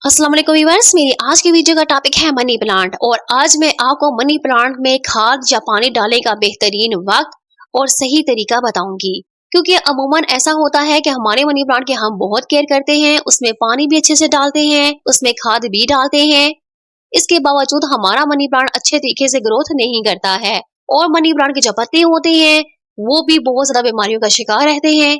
अस्सलाम वालेकुम व्यूअर्स, मेरी आज की वीडियो का टॉपिक है मनी प्लांट। और आज मैं आपको मनी प्लांट में खाद या पानी डालने का बेहतरीन वक्त और सही तरीका बताऊंगी। क्योंकि अमूमन ऐसा होता है कि हमारे मनी प्लांट के हम बहुत केयर करते हैं, उसमें पानी भी अच्छे से डालते हैं, उसमें खाद भी डालते हैं। इसके बावजूद हमारा मनी प्लांट अच्छे तरीके से ग्रोथ नहीं करता है और मनी प्लांट के जो पत्ते होते हैं वो भी बहुत ज्यादा बीमारियों का शिकार रहते हैं।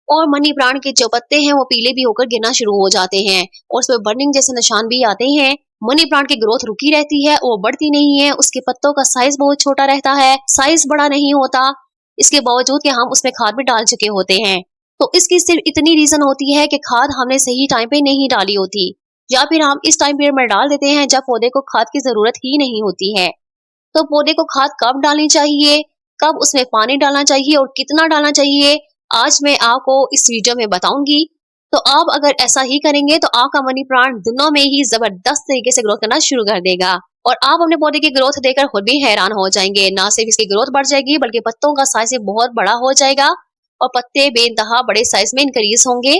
और मनी प्लांट के जो पत्ते हैं वो पीले भी होकर गिरना शुरू हो जाते हैं और उसमें बर्निंग जैसे निशान भी आते हैं। मनी प्लांट की ग्रोथ रुकी रहती है, वो बढ़ती नहीं है, उसके पत्तों का साइज बहुत छोटा रहता है, साइज बड़ा नहीं होता। इसके बावजूद कि हम उसमें खाद भी डाल चुके होते हैं। तो इसकी सिर्फ इतनी रीजन होती है कि खाद हमने सही टाइम पे नहीं डाली होती, या फिर हम इस टाइम पीरियड में डाल देते हैं जब पौधे को खाद की जरूरत ही नहीं होती है। तो पौधे को खाद कब डालनी चाहिए, कब उसमें पानी डालना चाहिए और कितना डालना चाहिए, आज मैं आपको इस वीडियो में बताऊंगी। तो आप अगर ऐसा ही करेंगे तो आपका मनी प्लांट दिनों में ही जबरदस्त तरीके से ग्रोथ करना शुरू कर देगा और आप अपने पौधे की ग्रोथ देखकर खुद भी हैरान हो जाएंगे। ना सिर्फ इसकी ग्रोथ बढ़ जाएगी बल्कि पत्तों का साइज बहुत बड़ा हो जाएगा और पत्ते बेइंतहा बड़े साइज में इंक्रीज होंगे।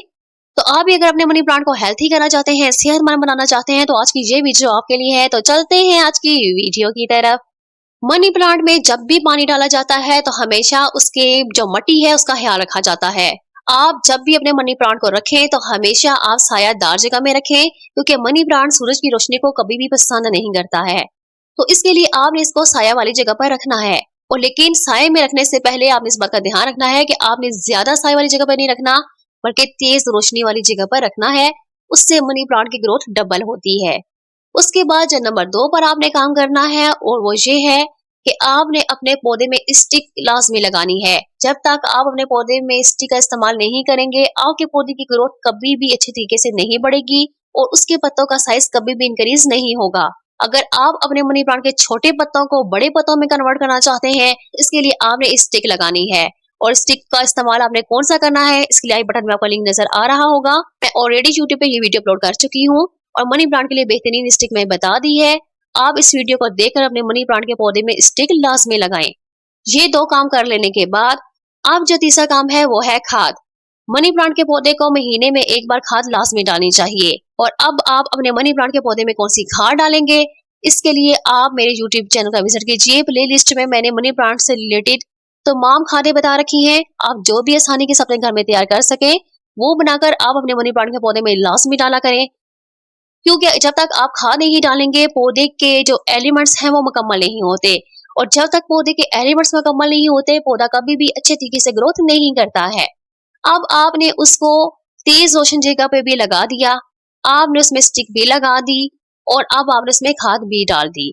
तो आप भी अगर अपने मनी प्लांट को हेल्थी करना चाहते हैं, सेहतमंद बनाना चाहते हैं, तो आज की ये वीडियो आपके लिए है। तो चलते हैं आज की वीडियो की तरफ। मनी प्लांट में जब भी पानी डाला जाता है तो हमेशा उसके जो मिट्टी है उसका ख्याल रखा जाता है। आप जब भी अपने मनी प्लांट को रखें तो हमेशा आप सायादार जगह में रखें, क्योंकि मनी प्लांट सूरज की रोशनी को कभी भी पसंद नहीं करता है। तो इसके लिए आपने इसको साया वाली जगह पर रखना है। और लेकिन साये में रखने से पहले आपने इस बात का ध्यान रखना है कि आपने ज्यादा साये वाली जगह पर नहीं रखना, बल्कि तेज रोशनी वाली जगह पर रखना है। उससे मनी प्लांट की ग्रोथ डबल होती है। उसके बाद जो नंबर 2 पर आपने काम करना है और वो ये है कि आपने अपने पौधे में स्टिक लाजमी लगानी है। जब तक आप अपने पौधे में स्टिक का इस्तेमाल नहीं करेंगे, आपके पौधे की ग्रोथ कभी भी अच्छे तरीके से नहीं बढ़ेगी और उसके पत्तों का साइज कभी भी इंक्रीज नहीं होगा। अगर आप अपने मनी प्लांट के छोटे पत्तों को बड़े पत्तों में कन्वर्ट करना चाहते हैं, इसके लिए आपने स्टिक लगानी है। और स्टिक का इस्तेमाल आपने कौन सा करना है, इसके लिए आई बटन में आपका लिंक नजर आ रहा होगा। मैं ऑलरेडी यूट्यूब पे ये वीडियो अपलोड कर चुकी हूँ और मनी प्लांट के लिए बेहतरीन स्टिक मैं बता दी है। आप इस वीडियो को देखकर अपने मनी प्लांट के पौधे में स्टिक लाजमी लगाएं। ये 2 काम कर लेने के बाद अब जो तीसरा काम है वो है खाद। मनी प्लांट के पौधे को महीने में एक बार खाद लाजमी डालनी चाहिए। और अब आप अपने मनी प्लांट के पौधे में कौन सी खाद डालेंगे, इसके लिए आप मेरे यूट्यूब चैनल का विजिट कीजिए। प्ले लिस्ट में मैंने मनी प्लांट से रिलेटेड तमाम खादें बता रखी हैं। आप जो भी आसानी के अपने घर में तैयार कर सके वो बनाकर आप अपने मनी प्लांट के पौधे में लाजमी डाला करें। क्योंकि जब तक आप खाद नहीं डालेंगे पौधे के जो एलिमेंट्स हैं वो मुकम्मल नहीं होते, और जब तक पौधे के एलिमेंट्स मुकम्मल नहीं होते पौधा कभी भी अच्छे तरीके से ग्रोथ नहीं करता है। अब आपने उसको तेज रोशन जगह पे भी लगा दिया, आपने उसमें स्टिक भी लगा दी और अब आपने उसमें खाद भी डाल दी।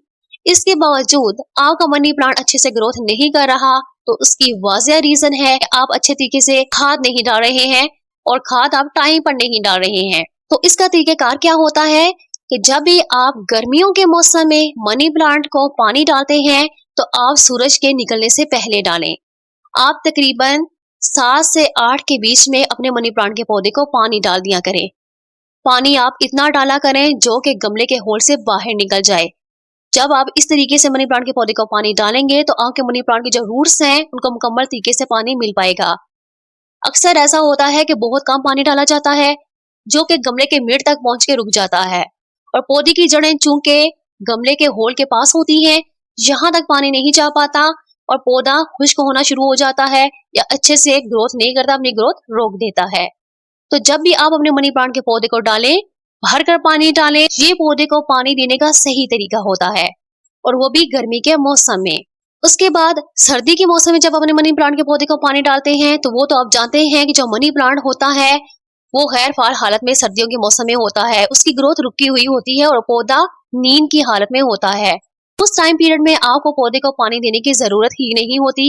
इसके बावजूद आपका मनी प्लांट अच्छे से ग्रोथ नहीं कर रहा, तो उसकी वाजिया रीजन है कि आप अच्छे तरीके से खाद नहीं डाल रहे हैं और खाद आप टाइम पर नहीं डाल रहे हैं। तो इसका तरीकेकार क्या होता है कि जब भी आप गर्मियों के मौसम में मनी प्लांट को पानी डालते हैं तो आप सूरज के निकलने से पहले डालें। आप तकरीबन 7 से 8 के बीच में अपने मनी प्लांट के पौधे को पानी डाल दिया करें। पानी आप इतना डाला करें जो कि गमले के होल से बाहर निकल जाए। जब आप इस तरीके से मनी प्लांट के पौधे को पानी डालेंगे तो आपके मनी प्लांट के जो रूट्स हैं उनको मुकम्मल तरीके से पानी मिल पाएगा। अक्सर ऐसा होता है कि बहुत कम पानी डाला जाता है जो कि गमले के मिड तक पहुंच के रुक जाता है, और पौधे की जड़ें चूंकि गमले के होल के पास होती हैं, यहाँ तक पानी नहीं जा पाता और पौधा खुश्क होना शुरू हो जाता है या अच्छे से ग्रोथ नहीं करता, अपनी ग्रोथ रोक देता है। तो जब भी आप अपने मनी प्लांट के पौधे को डालें, भर कर पानी डालें। ये पौधे को पानी देने का सही तरीका होता है और वो भी गर्मी के मौसम में। उसके बाद सर्दी के मौसम में जब अपने मनी प्लांट के पौधे को पानी डालते हैं तो वो तो आप जानते हैं कि जो मनी प्लांट होता है वो गैर फाल हालत में सर्दियों के मौसम में होता है, उसकी ग्रोथ रुकी हुई होती है और पौधा नींद की हालत में होता है। उस टाइम पीरियड में आपको पौधे को पानी देने की जरूरत ही नहीं होती।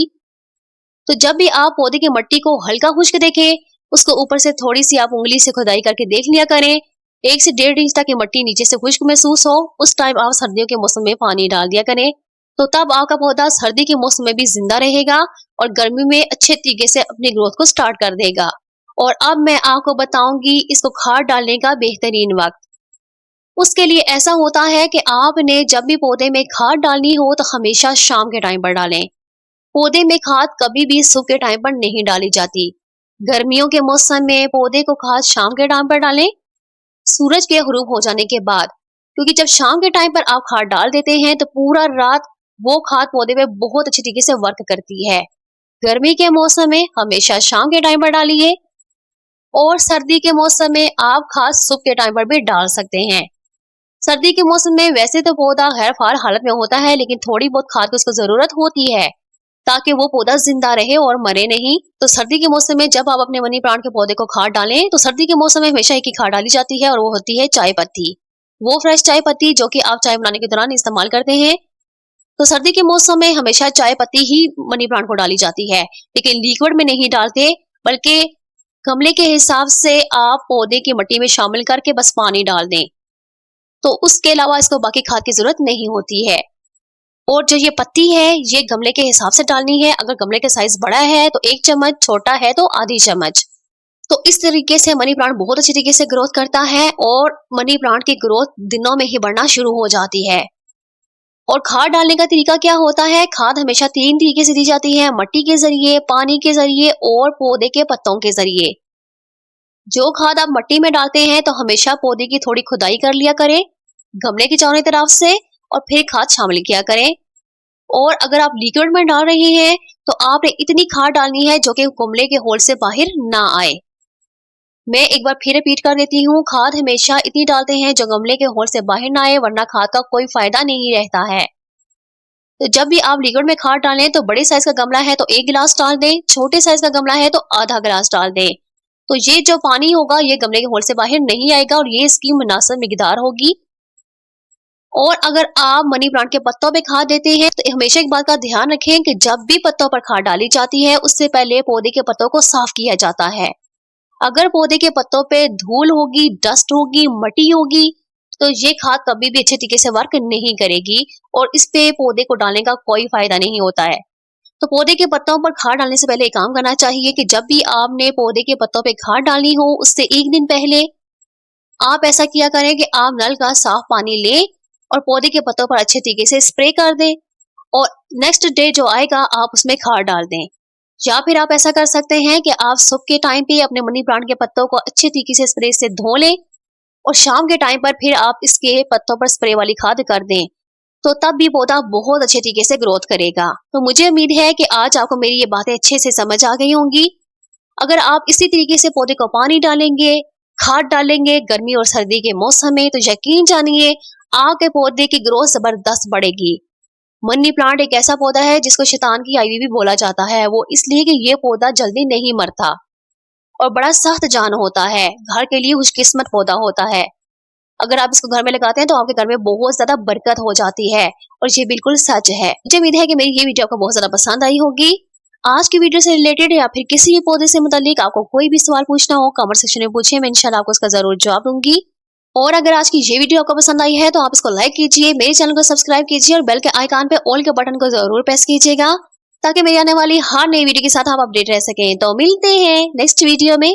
तो जब भी आप पौधे की मिट्टी को हल्का खुश्क देखें, उसको ऊपर से थोड़ी सी आप उंगली से खुदाई करके देख लिया करें। 1 से 1.5 इंच तक की मिट्टी नीचे से खुश्क महसूस हो, उस टाइम आप सर्दियों के मौसम में पानी डाल दिया करें। तो तब आपका पौधा सर्दी के मौसम में भी जिंदा रहेगा और गर्मी में अच्छे तरीके से अपनी ग्रोथ को स्टार्ट कर देगा। और अब मैं आपको बताऊंगी इसको खाद डालने का बेहतरीन वक्त। उसके लिए ऐसा होता है कि आपने जब भी पौधे में खाद डालनी हो तो हमेशा शाम के टाइम पर डालें। पौधे में खाद कभी भी सुबह के टाइम पर नहीं डाली जाती। गर्मियों के मौसम में पौधे को खाद शाम के टाइम पर डालें सूरज के हुरूब हो जाने के बाद, क्योंकि जब शाम के टाइम पर आप खाद डाल देते हैं तो पूरा रात वो खाद पौधे पे बहुत अच्छी तरीके से वर्क करती है। गर्मी के मौसम में हमेशा शाम के टाइम पर डालिए और सर्दी के मौसम में आप खाद सुबह के टाइम पर भी डाल सकते हैं। सर्दी के मौसम में वैसे तो पौधा खैर फार हालत में होता है, लेकिन थोड़ी बहुत खाद की उसको जरूरत होती है ताकि वो पौधा जिंदा रहे और मरे नहीं। तो सर्दी के मौसम में जब आप अपने मनी प्लांट के पौधे को खाद डालें तो सर्दी के मौसम में हमेशा एक ही खाद डाली जाती है और वो होती है चाय पत्ती। वो फ्रेश चाय पत्ती जो कि आप चाय बनाने के दौरान इस्तेमाल करते हैं। तो सर्दी के मौसम में हमेशा चाय पत्ती ही मनी प्लांट को डाली जाती है, लेकिन लिक्विड में नहीं डालते, बल्कि गमले के हिसाब से आप पौधे की मिट्टी में शामिल करके बस पानी डाल दें। तो उसके अलावा इसको बाकी खाद की जरूरत नहीं होती है। और जो ये पत्ती है ये गमले के हिसाब से डालनी है। अगर गमले का साइज बड़ा है तो 1 चम्मच, छोटा है तो आधी चम्मच। तो इस तरीके से मनी प्लांट बहुत अच्छी तरीके से ग्रोथ करता है और मनी प्लांट की ग्रोथ दिनों में ही बढ़ना शुरू हो जाती है। और खाद डालने का तरीका क्या होता है? खाद हमेशा 3 तरीके से दी जाती है, मिट्टी के जरिए, पानी के जरिए और पौधे के पत्तों के जरिए। जो खाद आप मिट्टी में डालते हैं तो हमेशा पौधे की थोड़ी खुदाई कर लिया करें गमले की चारों तरफ से और फिर खाद शामिल किया करें। और अगर आप लिक्विड में डाल रहे हैं तो आपने इतनी खाद डालनी है जो कि गमले के होल से बाहर ना आए। मैं एक बार फिर रिपीट कर देती हूँ, खाद हमेशा इतनी डालते हैं जो गमले के होल से बाहर ना आए, वरना खाद का कोई फायदा नहीं रहता है। तो जब भी आप लिक्विड में खाद डालें तो बड़े साइज का गमला है तो 1 गिलास डाल दें, छोटे साइज का गमला है तो आधा गिलास डाल दें। तो ये जो पानी होगा ये गमले के होल से बाहर नहीं आएगा और ये इसकी मुनासिब मिकदार होगी। और अगर आप मनी प्लांट के पत्तों पे खाद देते हैं तो हमेशा एक बात का ध्यान रखें कि जब भी पत्तों पर खाद डाली जाती है उससे पहले पौधे के पत्तों को साफ किया जाता है। अगर पौधे के पत्तों पे धूल होगी, डस्ट होगी, मिट्टी होगी तो ये खाद कभी भी अच्छे तरीके से वर्क नहीं करेगी और इस पे पौधे को डालने का कोई फायदा नहीं होता है। तो पौधे के पत्तों पर खाद डालने से पहले एक काम करना चाहिए कि जब भी आपने पौधे के पत्तों पे खाद डालनी हो उससे 1 दिन पहले आप ऐसा किया करें कि आप नल का साफ पानी लें और पौधे के पत्तों पर अच्छे तरीके से स्प्रे कर दें और नेक्स्ट डे जो आएगा आप उसमें खाद डाल दें। या फिर आप ऐसा कर सकते हैं कि आप सुबह के टाइम पे अपने मनी प्लांट के पत्तों को अच्छे तरीके से स्प्रे से धो लें और शाम के टाइम पर फिर आप इसके पत्तों पर स्प्रे वाली खाद कर दें, तो तब भी पौधा बहुत अच्छे तरीके से ग्रोथ करेगा। तो मुझे उम्मीद है कि आज आपको मेरी ये बातें अच्छे से समझ आ गई होंगी। अगर आप इसी तरीके से पौधे को पानी डालेंगे, खाद डालेंगे गर्मी और सर्दी के मौसम में, तो यकीन जानिए आपके पौधे की ग्रोथ जबरदस्त बढ़ेगी। मनी प्लांट एक ऐसा पौधा है जिसको शैतान की आईवी भी बोला जाता है। वो इसलिए कि ये पौधा जल्दी नहीं मरता और बड़ा सख्त जान होता है, घर के लिए खुशकिस्मत पौधा होता है। अगर आप इसको घर में लगाते हैं तो आपके घर में बहुत ज्यादा बरकत हो जाती है और ये बिल्कुल सच है। मुझे उम्मीद है कि मेरी ये वीडियो आपको बहुत ज्यादा पसंद आई होगी। आज की वीडियो से रिलेटेड या फिर किसी भी पौधे से मुतालिक आपको कोई भी सवाल पूछना हो कमेंट सेक्शन में पूछिए, मैं इंशाल्लाह आपको उसका जरूर जवाब दूंगी। और अगर आज की ये वीडियो आपको पसंद आई है तो आप इसको लाइक कीजिए, मेरे चैनल को सब्सक्राइब कीजिए और बेल के आइकॉन पे ऑल के बटन को जरूर प्रेस कीजिएगा ताकि मेरी आने वाली हर नई वीडियो के साथ आप अपडेट रह सकें। तो मिलते हैं नेक्स्ट वीडियो में।